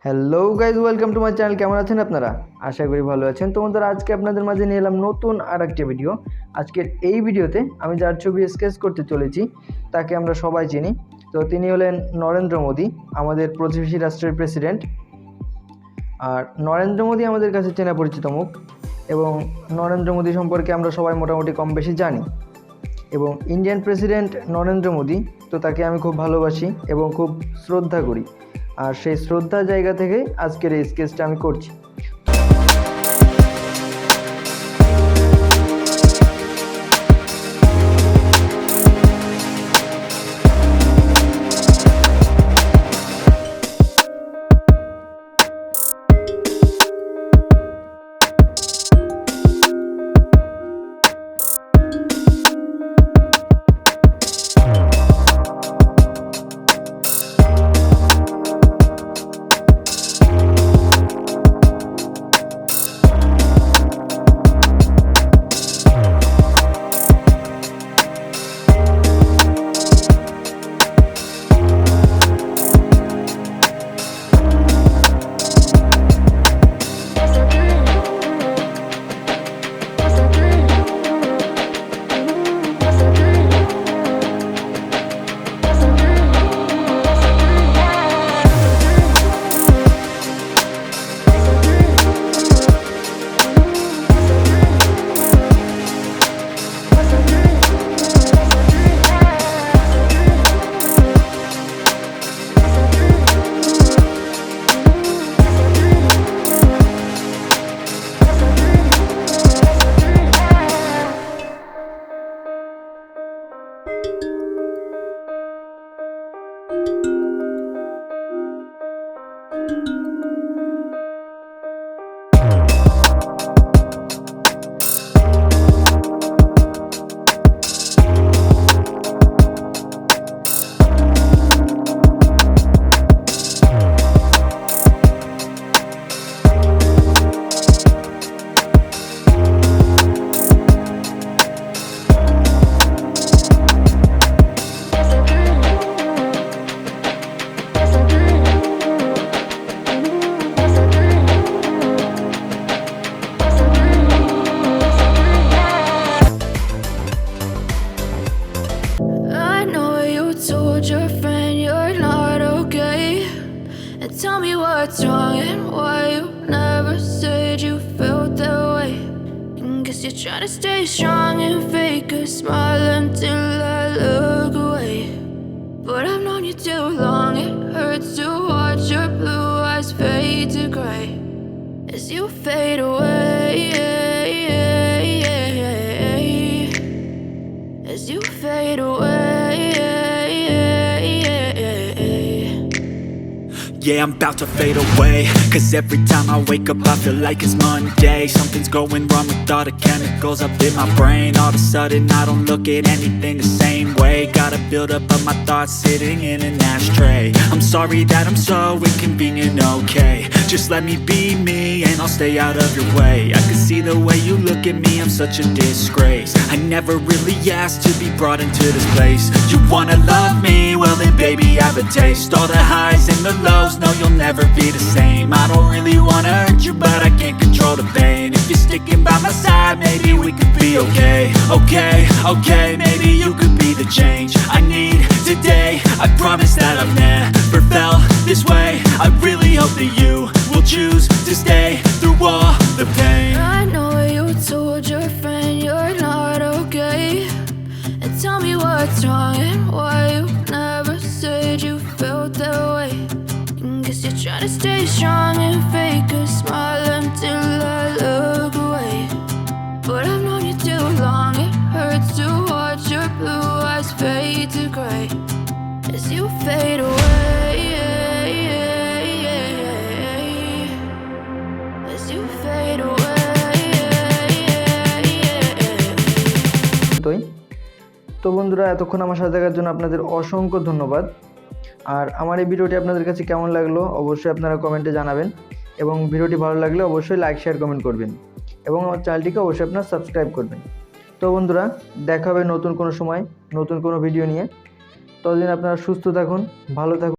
Hello guys, welcome to my channel. কেমন আছেন আপনারা? আশা করি ভালো আছেন। তো বন্ধুরা, আজকে আপনাদের মাঝে নিয়ে এলাম নতুন আর একটা ভিডিও। আজকের এই ভিডিওতে আমি যার ছবি স্কেচ করতে চলেছি তাকে আমরা সবাই চিনি। তো তিনি হলেন নরেন্দ্র মোদি, আমাদের প্রতিবেশী রাষ্ট্রের প্রেসিডেন্ট। আর নরেন্দ্র মোদি আমাদের কাছে চেনা পরিচিত মুখ, এবং নরেন্দ্র মোদি সম্পর্কে আমরা সবাই মোটামুটি কম বেশি জানি। এবং ইন্ডিয়ান প্রেসিডেন্ট নরেন্দ্র মোদি, তো তাকে আমি খুব ভালোবাসি এবং খুব শ্রদ্ধা করি। আর সেই শ্রদ্ধার জায়গা থেকে আজকের এই স্কেচটা আমি করছি। Tell me what's wrong and why you never said you felt that way. Guess you're trying to stay strong and fake a smile until I look away. But I've known you too long, it hurts to watch your blue eyes fade to grey as you fade away, as you fade away. Yeah, I'm about to fade away, cause every time I wake up I feel like it's Monday. Something's going wrong with all the chemicals up in my brain. All of a sudden I don't look at anything the same way. Gotta build up of my thoughts sitting in an ashtray. I'm sorry that I'm so inconvenient, okay. Just let me be me and I'll stay out of your way. I can see the way you look at me, I'm such a disgrace. I never really asked to be brought into this place. You wanna love me? Well then baby have a taste. All the highs and the lows, no you'll never be the same. I don't really wanna hurt you, but I can't control the pain. If you're sticking by my side, maybe we could be okay. Okay, maybe you could be the change I need today. I promise that I've never felt this way. I really hope that you will choose to stay through all the pain. I know you told your friend you're not okay, and tell me what's wrong and why you never said you felt that way. Guess you're trying to stay strong and fake a smile until I look away. But I've known you too long, it hurts to watch your blue eyes fade to grey as you fade away, as you fade away. তো বন্ধুরা, এতক্ষণ আমার সাথে থাকার জন্য আপনাদের অসংখ্য ধন্যবাদ। আর আমার এই ভিডিওটি আপনাদের কাছে কেমন লাগলো অবশ্যই আপনারা কমেন্টে জানাবেন, এবং ভিডিওটি ভালো লাগলে অবশ্যই লাইক শেয়ার কমেন্ট করবেন, এবং আমার চ্যানেলটিকে অবশ্যই আপনারা সাবস্ক্রাইব করবেন। তো বন্ধুরা, দেখা হবে নতুন কোনো সময় নতুন কোনো ভিডিও নিয়ে। ততদিন আপনারা সুস্থ থাকুন, ভালো থাকুন।